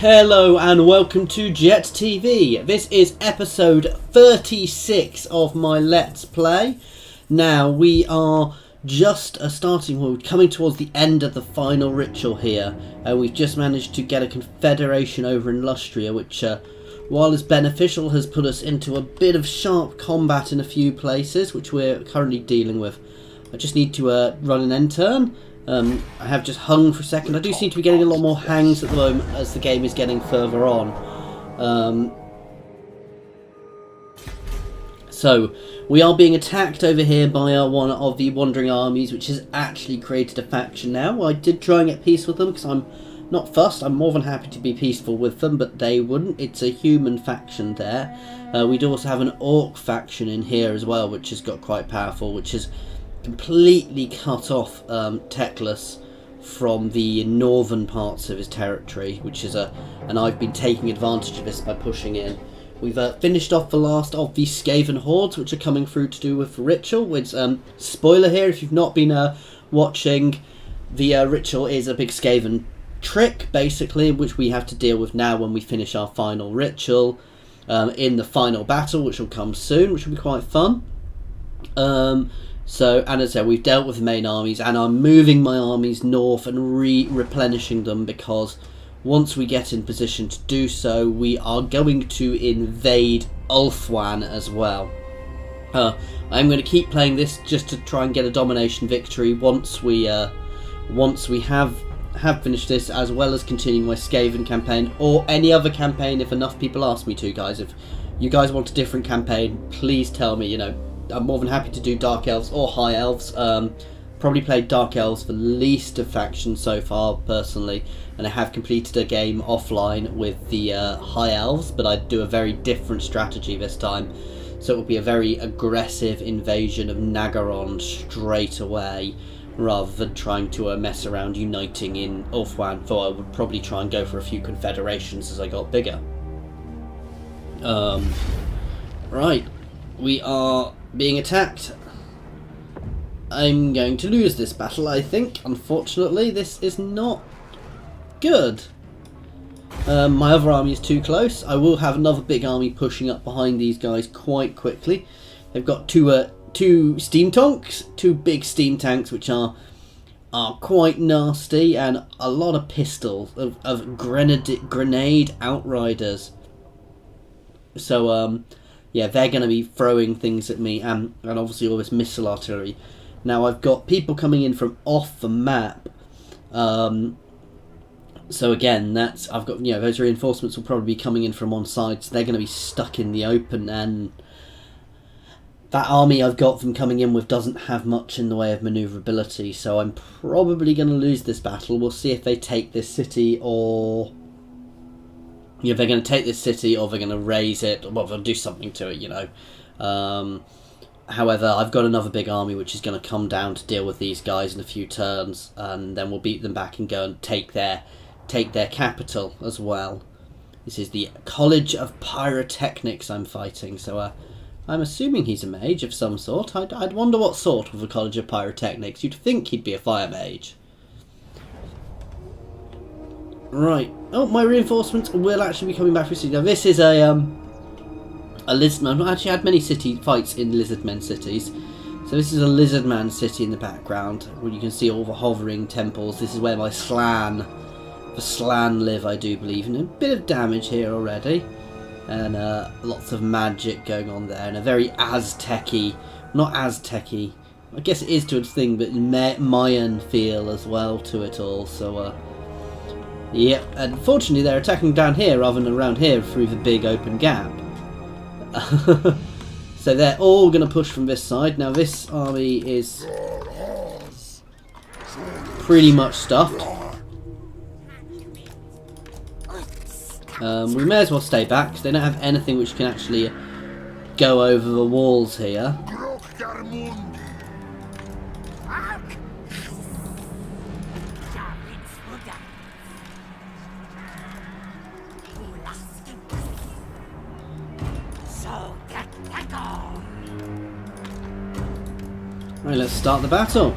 Hello and welcome to Jet TV. This is episode 36 of my Let's Play. Now we are just we're coming towards the end of the final ritual here. We've just managed to get a confederation over in Lustria, which while is beneficial has put us into a bit of sharp combat in a few places, which we're currently dealing with. I just need to run an end turn. I have just hung for a second. I do seem to be getting a lot more hangs at the moment as the game is getting further on. So we are being attacked over here by one of the wandering armies, which has actually created a faction now. I did try and get peace with them because I'm not fussed. I'm more than happy to be peaceful with them, but they wouldn't. It's a human faction there. We do also have an orc faction in here as well, which has got quite powerful, which is completely cut off Teclis from the northern parts of his territory, which is and I've been taking advantage of this by pushing in. We've finished off the last of the Skaven hordes, which are coming through to do with the ritual. Which spoiler here, if you've not been watching, the ritual is a big Skaven trick, basically, which we have to deal with now when we finish our final ritual in the final battle, which will come soon, which will be quite fun. So, and as I said, we've dealt with the main armies, and I'm moving my armies north and replenishing them, because once we get in position to do so, we are going to invade Ulthuan as well. I'm going to keep playing this just to try and get a domination victory once we have finished this, as well as continuing my Skaven campaign, or any other campaign if enough people ask me to, guys. If you guys want a different campaign, please tell me, you know. I'm more than happy to do Dark Elves or High Elves. Probably played Dark Elves for least of factions so far, personally, and I have completed a game offline with the High Elves, but I'd do a very different strategy this time. So it will be a very aggressive invasion of Nagaron straight away, rather than trying to mess around uniting in Ulthuan, though I would probably try and go for a few confederations as I got bigger. Right, we are being attacked. I'm going to lose this battle, I think. Unfortunately, this is not good. My other army is too close. I will have another big army pushing up behind these guys quite quickly. They've got two steam tanks, two big steam tanks, which are quite nasty, and a lot of pistols of grenade outriders. So yeah, they're going to be throwing things at me, and obviously all this missile artillery. Now I've got people coming in from off the map, so again, I've got, those reinforcements will probably be coming in from one side, so they're going to be stuck in the open, and that army I've got them coming in with doesn't have much in the way of manoeuvrability, so I'm probably going to lose this battle. We'll see if they take this city, or they're going to take this city, or they're going to raise it, or they'll do something to it, However, I've got another big army which is going to come down to deal with these guys in a few turns, and then we'll beat them back and go and take their capital as well. This is the College of Pyrotechnics I'm fighting, so I'm assuming he's a mage of some sort. I'd wonder what sort with the College of Pyrotechnics. You'd think he'd be a fire mage. Right. Oh, my reinforcements will actually be coming back for city. Now this is a Lizardman. I've not actually had many city fights in Lizardmen cities. So this is a Lizardman city in the background, where you can see all the hovering temples. This is where the Slan live, I do believe. And a bit of damage here already. And lots of magic going on there. And a very Aztec-y, not Aztec-y, I guess it is to its thing, but Mayan feel as well to it all. So yeah, unfortunately they're attacking down here rather than around here through the big open gap. So they're all going to push from this side. Now this army is pretty much stuffed. We may as well stay back, because they don't have anything which can actually go over the walls here. Right, let's start the battle.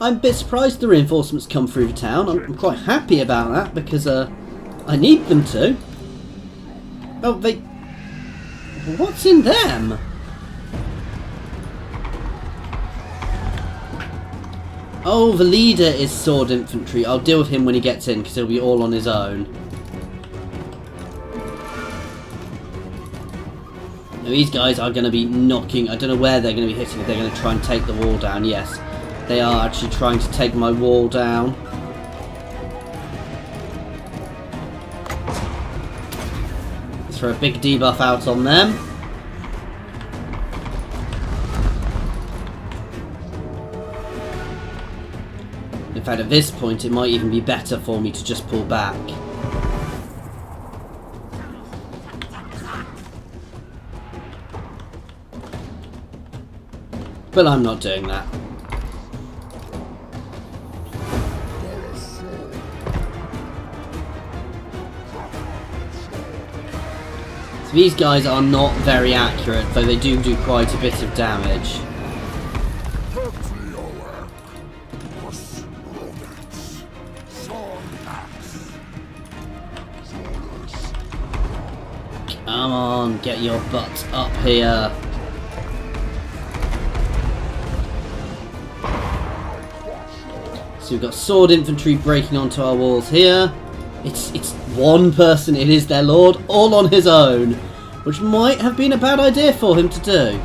I'm a bit surprised the reinforcements come through the town. I'm quite happy about that because I need them to. Oh, they... What's in them? Oh, the leader is sword infantry. I'll deal with him when he gets in because he'll be all on his own. Now, these guys are going to be knocking... I don't know where they're going to be hitting. If they're going to try and take the wall down. Yes, they are actually trying to take my wall down. Let's throw a big debuff out on them. In fact, at this point, it might even be better for me to just pull back. But I'm not doing that. So these guys are not very accurate, though they do quite a bit of damage. Come on, get your butt up here. So we've got sword infantry breaking onto our walls here. It's one person, it is their lord, all on his own, which might have been a bad idea for him to do.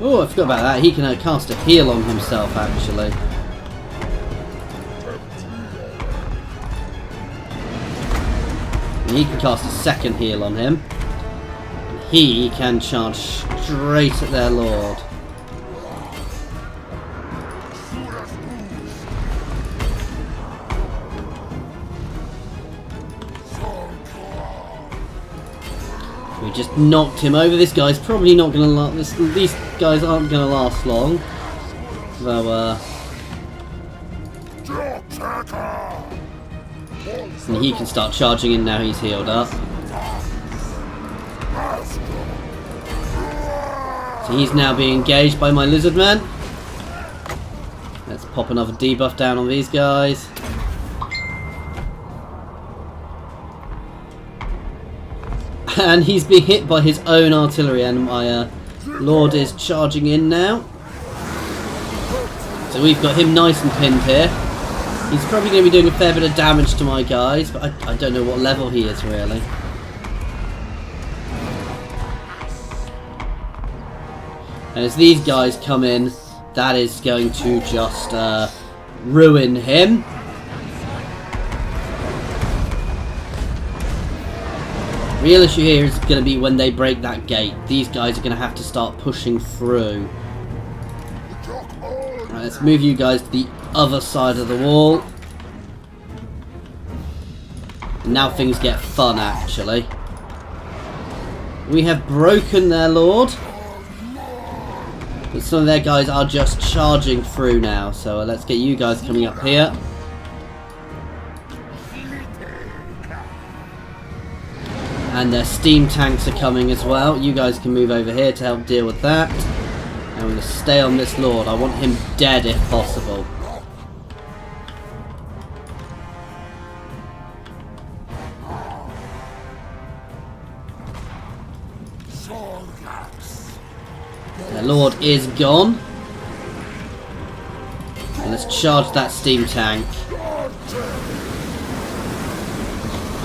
Oh, I forgot about that. He can cast a heal on himself, actually. And he can cast a second heal on him. He can charge straight at their lord. We just knocked him over. This guy's probably not going to last. These guys aren't going to last long. Though, and he can start charging in now he's healed up. So he's now being engaged by my Lizardmen. Let's pop another debuff down on these guys. And he's being hit by his own artillery, and my lord is charging in now. So we've got him nice and pinned here. He's probably going to be doing a fair bit of damage to my guys, but I don't know what level he is really. And as these guys come in, that is going to just ruin him. Real issue here is going to be when they break that gate. These guys are going to have to start pushing through. Right, let's move you guys to the other side of the wall. And now things get fun, actually. We have broken their lord. But some of their guys are just charging through now. So let's get you guys coming up here. And their steam tanks are coming as well. You guys can move over here to help deal with that. And we're going to stay on this lord. I want him dead if possible. Their lord is gone. And let's charge that steam tank.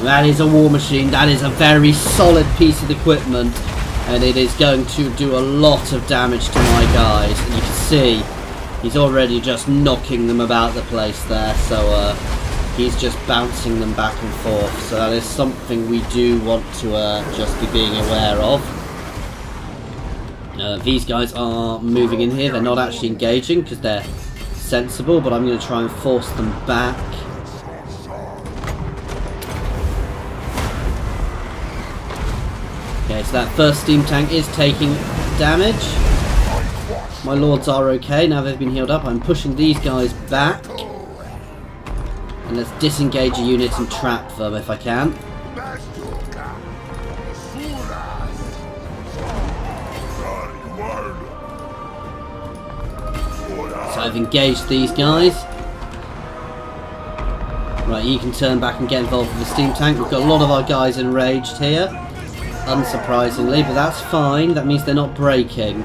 That is a war machine. That is a very solid piece of equipment, and it is going to do a lot of damage to my guys. And you can see he's already just knocking them about the place there, so he's just bouncing them back and forth. So that is something we do want to just be being aware of. These guys are moving in here. They're not actually engaging because they're sensible, but I'm going to try and force them back. Okay, so that first steam tank is taking damage. My lords are okay, now they've been healed up. I'm pushing these guys back. And let's disengage a unit and trap them if I can. So I've engaged these guys. Right, you can turn back and get involved with the steam tank. We've got a lot of our guys enraged here, unsurprisingly, but that's fine. That means they're not breaking.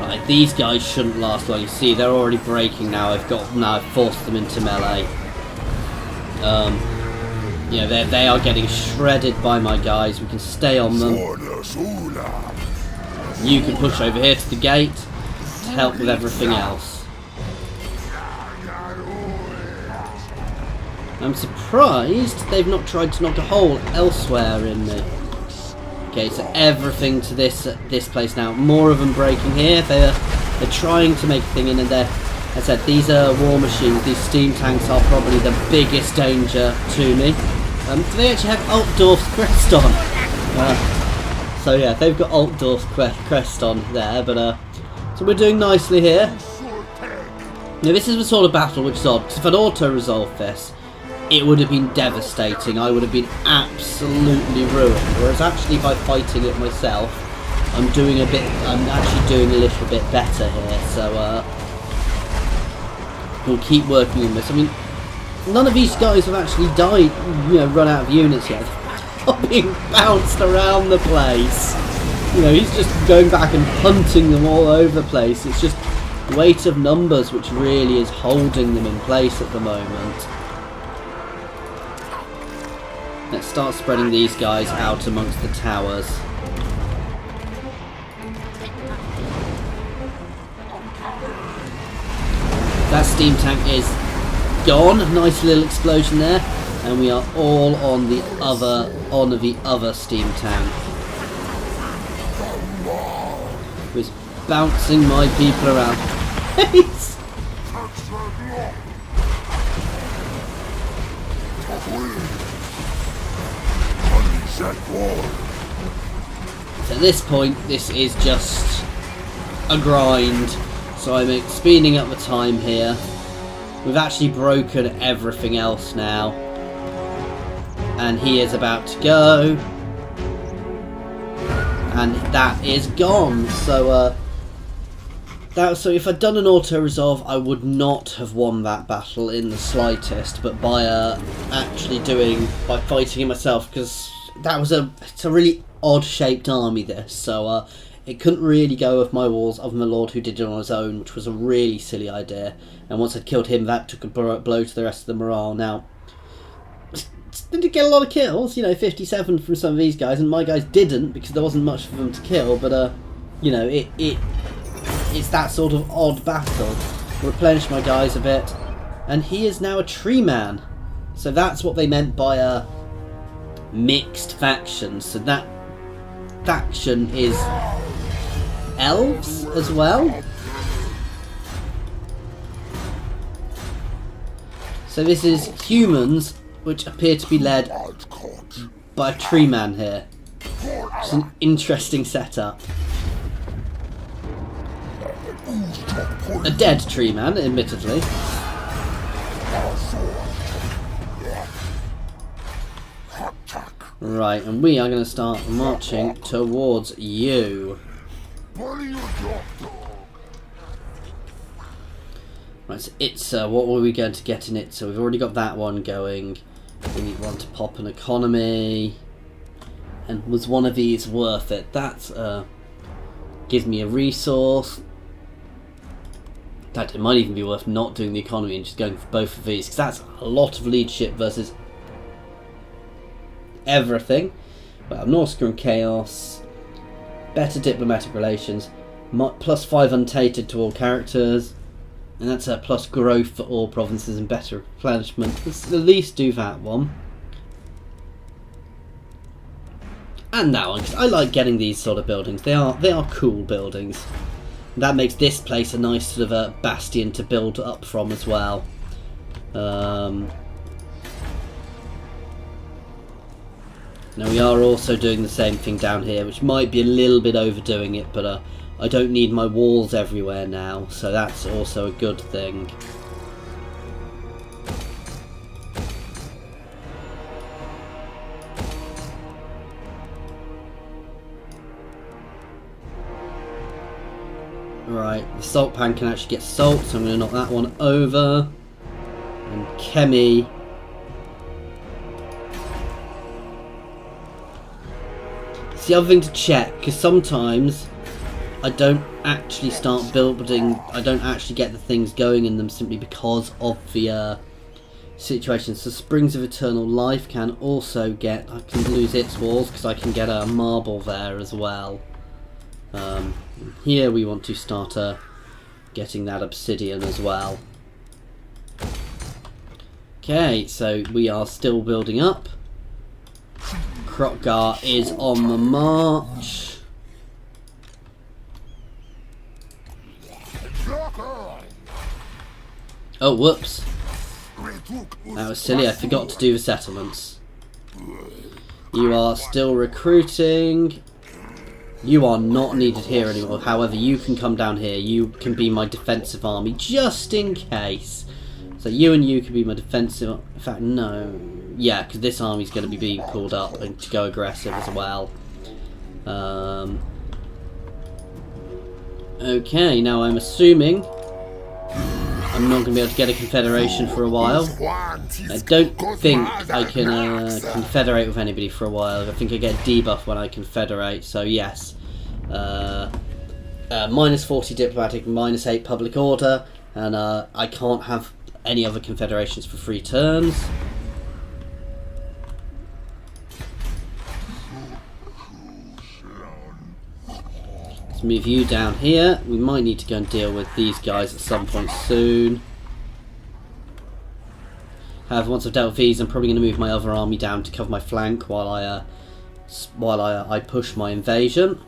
Right, these guys shouldn't last long. You see, they're already breaking now. I've forced them into melee. You know, they are getting shredded by my guys. We can stay on them. You can push over here to the gate to help with everything else. I'm surprised they've not tried to knock a hole elsewhere in me. Okay, so everything to this place now. More of them breaking here. They're trying to make a thing in, and as I said, these are war machines. These steam tanks are probably the biggest danger to me. Do they actually have Altdorf's crest on? So yeah, they've got Altdorf's crest on there, but so we're doing nicely here. Now this is the sort of battle which is odd, because if I'd auto-resolved this, it would have been devastating. I would have been absolutely ruined. Whereas actually by fighting it myself, I'm actually doing a little bit better here. So we'll keep working on this. I mean, none of these guys have actually died, you know, run out of units yet. They're being bounced around the place. You know, he's just going back and hunting them all over the place. It's just weight of numbers which really is holding them in place at the moment. Let's start spreading these guys out amongst the towers. That steam tank is gone. Nice little explosion there, and we are all on the other steam tank. Who's bouncing my people around. At this point, this is just a grind, so I'm speeding up the time here. We've actually broken everything else now, and he is about to go, and that is gone. So so if I'd done an auto-resolve, I would not have won that battle in the slightest, but by fighting it myself, because it's a really odd-shaped army, this, so it couldn't really go with my walls of my lord who did it on his own, which was a really silly idea, and once I'd killed him, that took a blow to the rest of the morale. Now, did get a lot of kills, you know, 57 from some of these guys, and my guys didn't, because there wasn't much for them to kill, but, you know, it's that sort of odd battle. Replenish my guys a bit, and he is now a tree man. So that's what they meant by mixed factions. So that faction is elves as well. So this is humans which appear to be led by a tree man here. It's an interesting setup. A dead tree man, admittedly. Right, and we are going to start marching towards you. Right, so it's what were we going to get in it? So we've already got that one going. We need one to pop an economy. And was one of these worth it? That's give me a resource. In fact, it might even be worth not doing the economy and just going for both of these, because that's a lot of leadership versus everything. Well, Nausicaa and Chaos, better diplomatic relations, plus 5 untainted to all characters, and that's a plus growth for all provinces and better replenishment. Let's at least do that one. And that one, because I like getting these sort of buildings. They are cool buildings. That makes this place a nice sort of a bastion to build up from as well. Now we are also doing the same thing down here, which might be a little bit overdoing it, but I don't need my walls everywhere now, so that's also a good thing. Right, the salt pan can actually get salt, so I'm going to knock that one over. And Chemi. It's the other thing to check, because sometimes I don't actually start building, I don't actually get the things going in them simply because of the situation. So Springs of Eternal Life can also get, I can lose its walls because I can get a marble there as well. Here we want to start getting that obsidian as well. Okay, so we are still building up. Kroq-Gar is on the march. Oh, whoops. That was silly, I forgot to do the settlements. You are still recruiting. You are not needed here anymore. However, you can come down here. You can be my defensive army, just in case. So you and you can be my defensive... In fact, no. Yeah, because this army's going to be being pulled up and to go aggressive as well. Okay, now I'm assuming I'm not going to be able to get a confederation for a while. I don't think I can confederate with anybody for a while. I think I get a debuff when I confederate, so yes. Minus 40 diplomatic, minus 8 public order, and I can't have any other confederations for 3 turns. Let's move you down here. We might need to go and deal with these guys at some point soon. However, once I've dealt with these, I'm probably going to move my other army down to cover my flank while I push my invasion.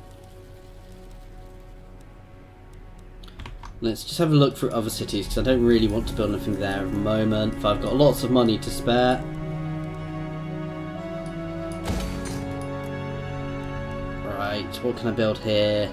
Let's just have a look for other cities, because I don't really want to build anything there at the moment. If I've got lots of money to spare. Right, what can I build here?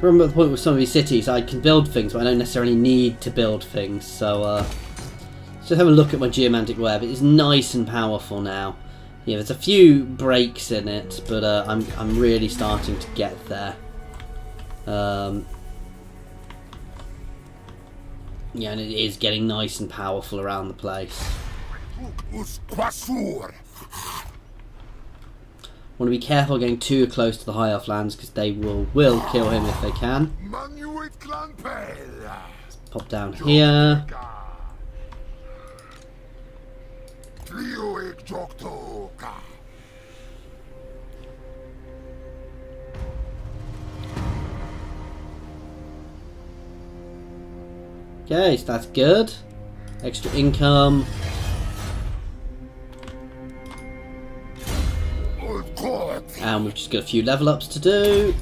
I'm at the point with some of these cities, I can build things, but I don't necessarily need to build things. So, let's just have a look at my geomantic web. It is nice and powerful now. Yeah, there's a few breaks in it, but I'm really starting to get there. Yeah, and it is getting nice and powerful around the place. Want to be careful getting too close to the high elf lands, because they will kill him if they can. Let's pop down here. Okay, so that's good. Extra income. And we've just got a few level ups to do.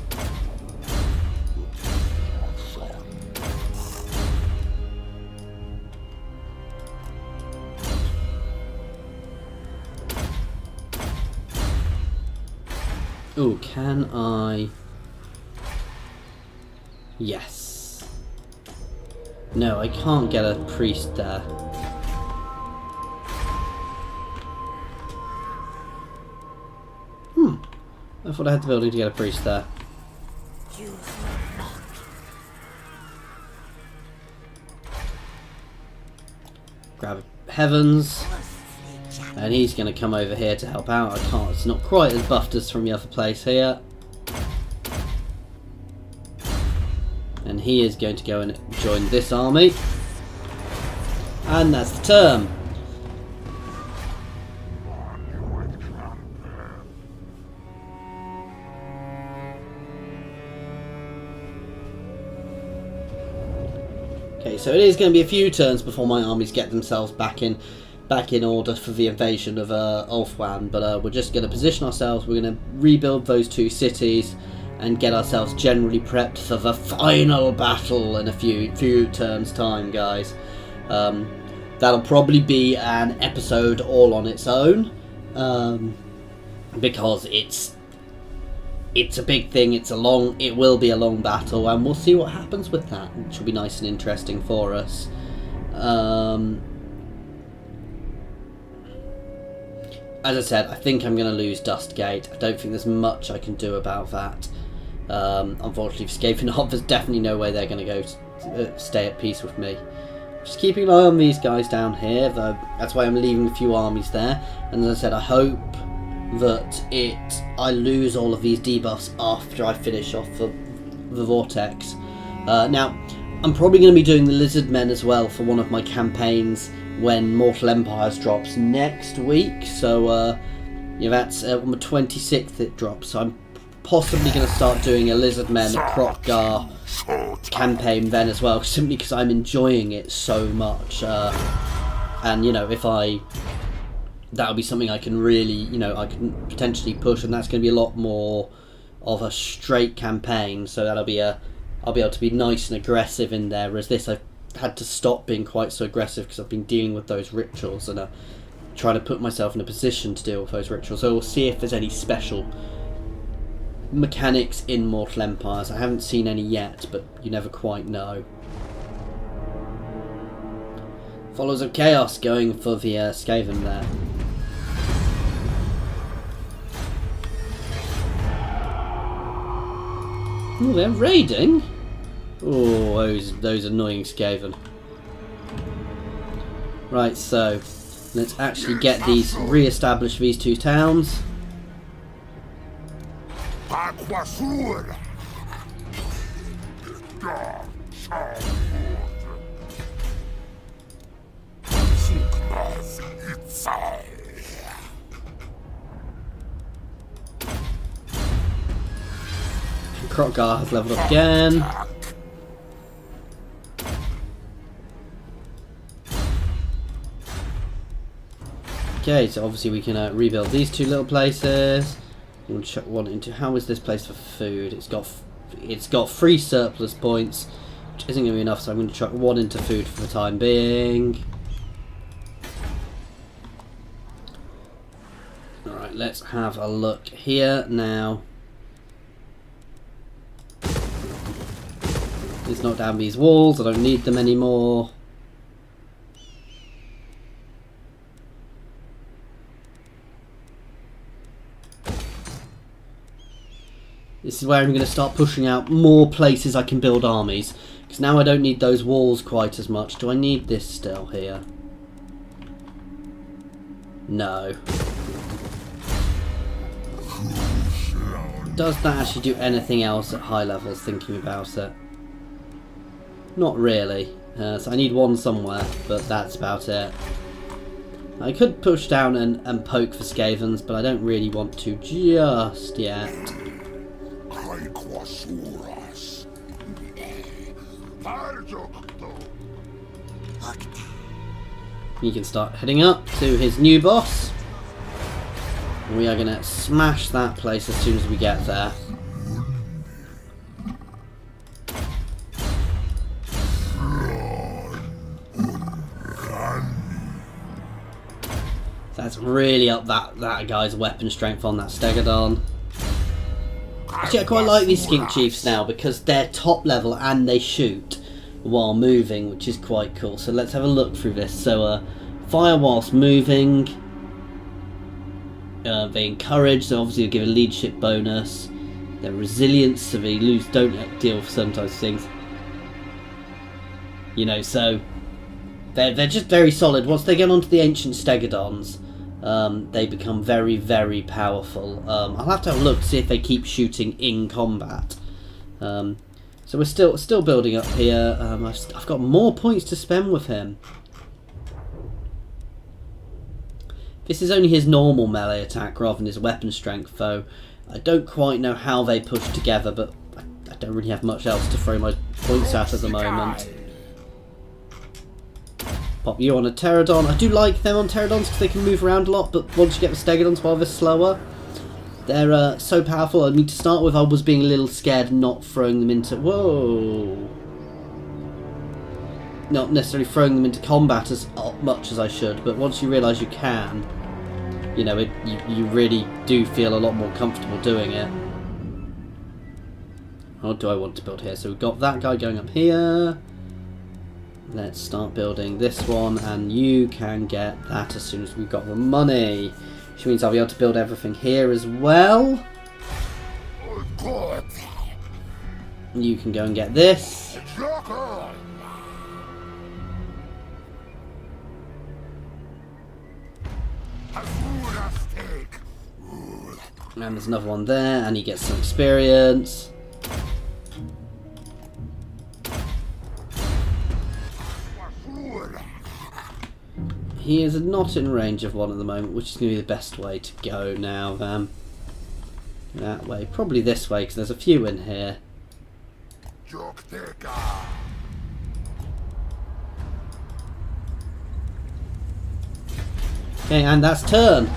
Oh, can I? Yes. No, I can't get a priest there. I thought I had the building to get a priest there. Grab Heavens. And he's going to come over here to help out. I can't, it's not quite as buffed as from the other place here. And he is going to go and join this army. And that's the turn. Okay, so it is going to be a few turns before my armies get themselves back in order for the invasion of Ulthuan, but we're just going to position ourselves. We're going to rebuild those 2 cities and get ourselves generally prepped for the final battle in a few turns time, guys. That'll probably be an episode all on its own, because it's it's a big thing. It will be a long battle, and we'll see what happens with that, which will be nice and interesting for us. As I said, I think I'm going to lose Dustgate. I don't think there's much I can do about that. Unfortunately for Skavenhof, there's definitely no way they're going to go stay at peace with me. Just keeping an eye on these guys down here, though. That's why I'm leaving a few armies there. And as I said, I hope that I lose all of these debuffs after I finish off the Vortex. Now, I'm probably going to be doing the Lizardmen as well for one of my campaigns when Mortal Empires drops next week. So, that's on the 26th it drops. So I'm possibly going to start doing a Lizardmen, a Kroq-Gar campaign then as well, simply because I'm enjoying it so much. And, that'll be something I can really, I can potentially push, and that's going to be a lot more of a straight campaign. So I'll be able to be nice and aggressive in there, whereas this I've had to stop being quite so aggressive because I've been dealing with those rituals and trying to put myself in a position to deal with those rituals. So we'll see if there's any special mechanics in Mortal Empires. I haven't seen any yet, but you never quite know. Followers of Chaos going for the Skaven there. Oh, they're raiding? Oh, those annoying Skaven. Right, so let's actually re-establish these two towns. Kroq-Gar has leveled up again. Okay, so obviously we can rebuild these two little places. We'll chuck one into. How is this place for food? It's got 3 surplus points, which isn't going to be enough. So I'm going to chuck one into food for the time being. All right, let's have a look here now. Let's knock down these walls. I don't need them anymore. This is where I'm going to start pushing out more places I can build armies. Because now I don't need those walls quite as much. Do I need this still here? No. Does that actually do anything else at high levels, thinking about it? Not really. So I need one somewhere, but that's about it. I could push down and poke for Skavens, but I don't really want to just yet. He can start heading up to his new boss. We are going to smash that place as soon as we get there. That's really up that guy's weapon strength on that Stegodon. Actually, I quite like these Skink Chiefs now because they're top level and they shoot while moving, which is quite cool. So let's have a look through this. So fire whilst moving. They encourage, so obviously they'll give a leadership bonus. Their resilience, so they don't deal with certain types of things. So they're just very solid. Once they get onto the ancient Stegodons, they become very, very powerful. I'll have to have a look to see if they keep shooting in combat. So we're still building up here. I've got more points to spend with him. This is only his normal melee attack rather than his weapon strength, though. I don't quite know how they push together, but I don't really have much else to throw my points at the moment. Pop you on a Pterodon. I do like them on Pterodons because they can move around a lot, but once you get the Stegodons while they're slower, they're so powerful. I mean, to start with, I was being a little scared not throwing them into... Whoa! Not necessarily throwing them into combat as much as I should, but once you realise you can, you really do feel a lot more comfortable doing it. Or do I want to build here? So we've got that guy going up here. Let's start building this one, and you can get that as soon as we've got the money. Which means I'll be able to build everything here as well. You can go and get this. And there's another one there, and he gets some experience. He is not in range of one at the moment, which is going to be the best way to go now. That way. Probably this way, because there's a few in here. Okay, and that's turn.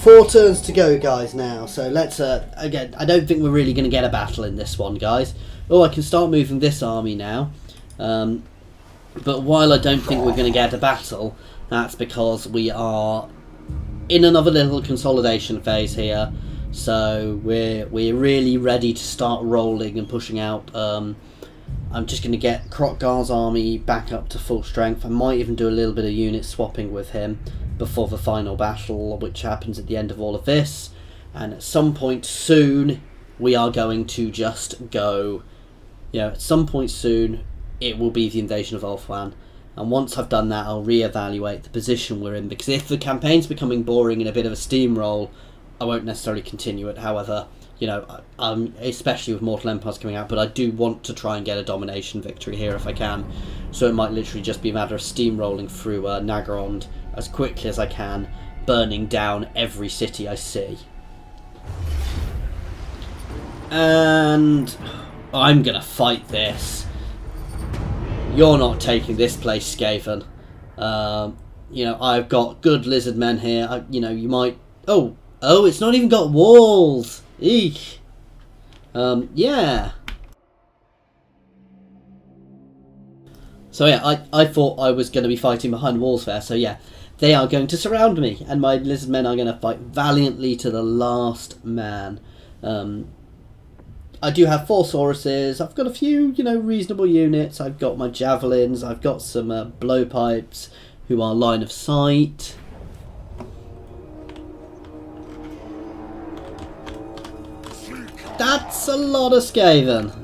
4 turns to go, guys, now. So let's, again, I don't think we're really going to get a battle in this one, guys. Oh, I can start moving this army now. But while I don't think we're going to get a battle, that's because we are in another little consolidation phase here. So we're really ready to start rolling and pushing out. I'm just going to get Kroq-Gar's army back up to full strength. I might even do a little bit of unit swapping with him before the final battle, which happens at the end of all of this. And at some point soon, we are going to just go, at some point soon, it will be the invasion of Ulthuan. And once I've done that, I'll reevaluate the position we're in, because if the campaign's becoming boring and a bit of a steamroll, I won't necessarily continue it. However, especially with Mortal Empires coming out, but I do want to try and get a domination victory here if I can. So it might literally just be a matter of steamrolling through Nagarond as quickly as I can, burning down every city I see. And I'm going to fight this. You're not taking this place, Skaven. I've got good Lizardmen here. You might... Oh, it's not even got walls. Eek. Yeah. So yeah, I thought I was going to be fighting behind walls there. So yeah, they are going to surround me, and my Lizardmen are going to fight valiantly to the last man. I do have 4 Sauruses. I've got a few, reasonable units. I've got my javelins. I've got some blowpipes who are line of sight. That's a lot of Skaven.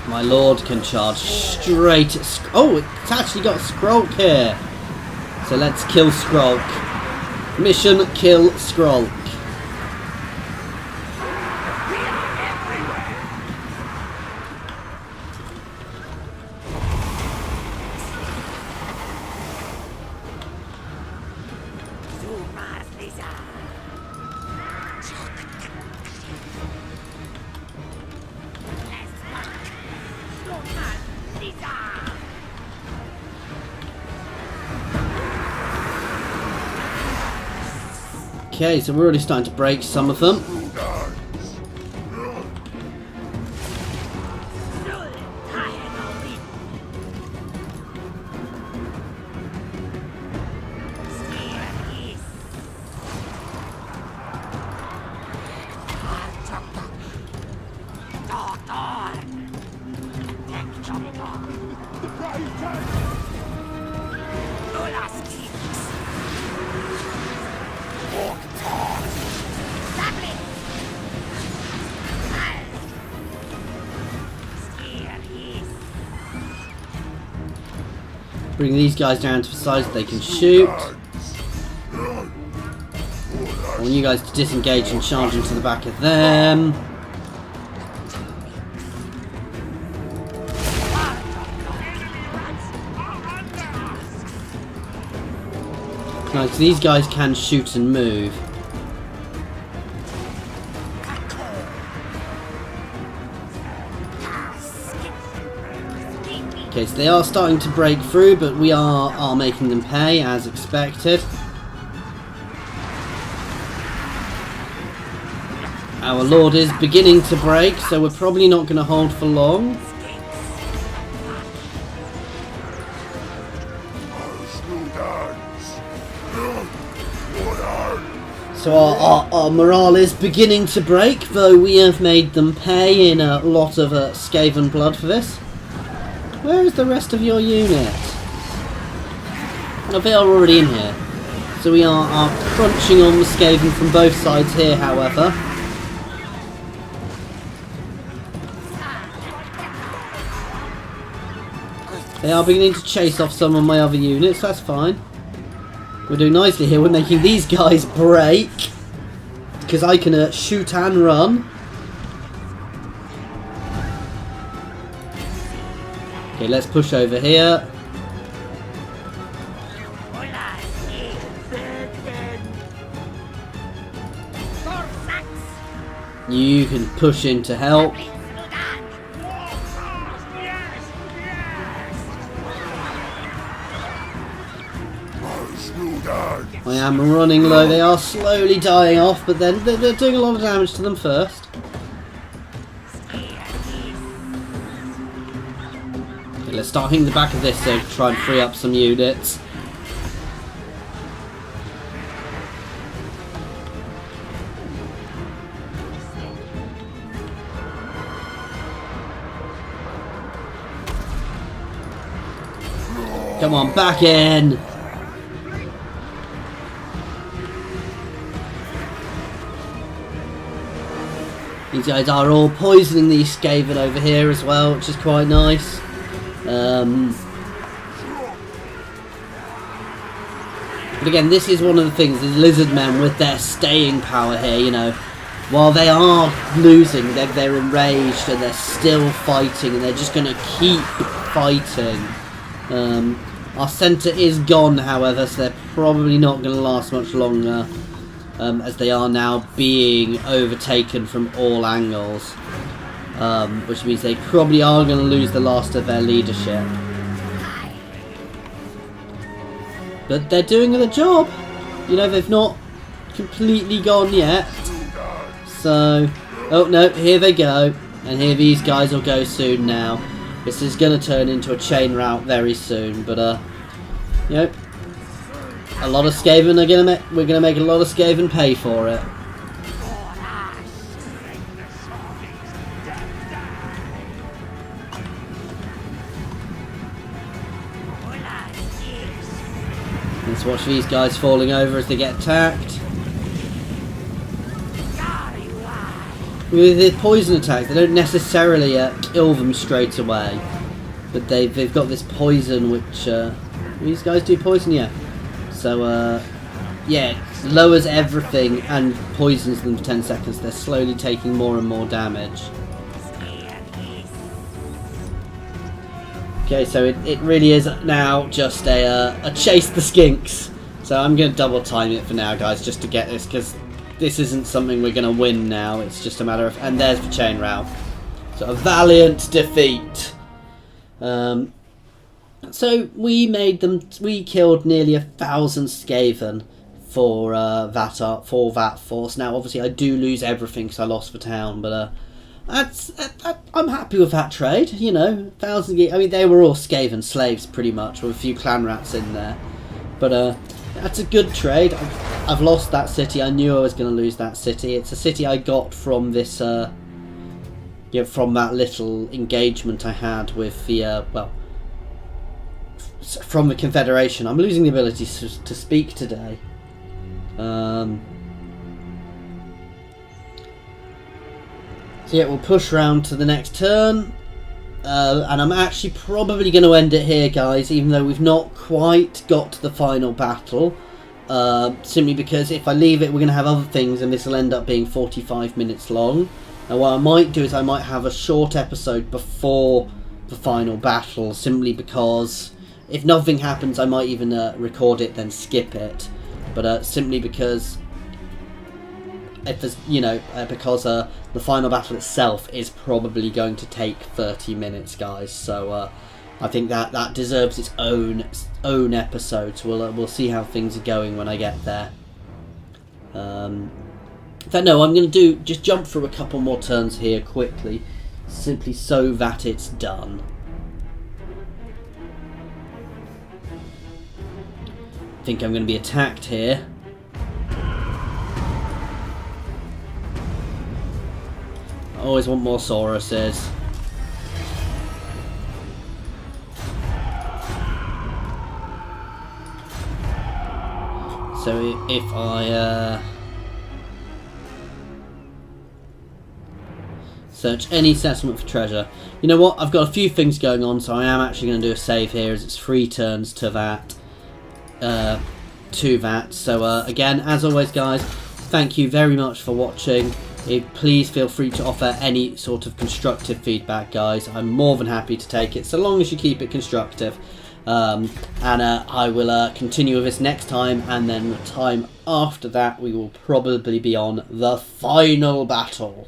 My lord can charge straight at... Oh, it's actually got Skrulk here. So let's kill Skrulk. Mission kill Skrulk. Okay, so we're already starting to break some of them. Bring these guys down to the size that they can shoot. I want you guys to disengage and charge into the back of them. nice, 'cause these guys can shoot and move. Okay, so they are starting to break through, but we are making them pay, as expected. Our Lord is beginning to break, so we're probably not going to hold for long. So our morale is beginning to break, though we have made them pay in a lot of Skaven blood for this. Where is the rest of your unit? Oh, they are already in here. So we are crunching on the Skaven from both sides here, however. They are beginning to chase off some of my other units, that's fine. We're doing nicely here, we're making these guys break. Because I can shoot and run. Okay, let's push over here. You can push in to help. I am running low. They are slowly dying off, but then they're doing a lot of damage to them first. Okay, let's start hitting the back of this to try and free up some units. Come on, back in! These guys are all poisoning these Skaven over here as well, which is quite nice. But again, this is one of the things, the Lizardmen with their staying power here, you know. While they are losing, they're enraged and they're still fighting and they're just going to keep fighting. Our centre is gone, however, so they're probably not going to last much longer. As they are now being overtaken from all angles, which means they probably are going to lose the last of their leadership. But they're doing the job. You know, they've not completely gone yet. So, oh no, here they go. And here these guys will go soon now. This is going to turn into a chain rout very soon, but you know, a lot of Skaven we're gonna make a lot of Skaven pay for it. Let's watch these guys falling over as they get attacked. With the poison attacks, they don't necessarily kill them straight away, but they've got this poison which these guys do poison, yeah. So, yeah, it lowers everything and poisons them for 10 seconds. They're slowly taking more and more damage. Okay, so it really is now just a chase the skinks. So I'm going to double time it for now, guys, just to get this, because this isn't something we're going to win now. It's just a matter of... And there's the chain rout. So a valiant defeat. So we killed nearly 1,000 Skaven for that force. Now, obviously, I do lose everything because I lost the town, but I'm happy with that trade. You know, 1,000. I mean, they were all Skaven slaves pretty much, with a few clan rats in there. But that's a good trade. I've lost that city. I knew I was going to lose that city. It's a city I got from this, from that little engagement I had with the from the Confederation. I'm losing the ability to speak today. So yeah, we'll push round to the next turn. And I'm actually probably going to end it here, guys, even though we've not quite got to the final battle. Simply because if I leave it, we're going to have other things, and this will end up being 45 minutes long. Now, what I might do is I might have a short episode before the final battle, simply because if nothing happens, I might even record it, then skip it. but simply because if there's, you know, because the final battle itself is probably going to take 30 minutes, guys. So I think that deserves its own episode. So we'll see how things are going when I get there. In fact, no, I'm going to just jump through a couple more turns here quickly, simply so that it's done. I think I'm going to be attacked here. I always want more Sauruses. So if I search any settlement for treasure. You know what? I've got a few things going on, so I am actually going to do a save here, as it's 3 turns to that. So again, as always, guys, thank you very much for watching. Please feel free to offer any sort of constructive feedback, guys. I'm more than happy to take it, so long as you keep it constructive. I will continue with this next time, and then the time after that we will probably be on the final battle.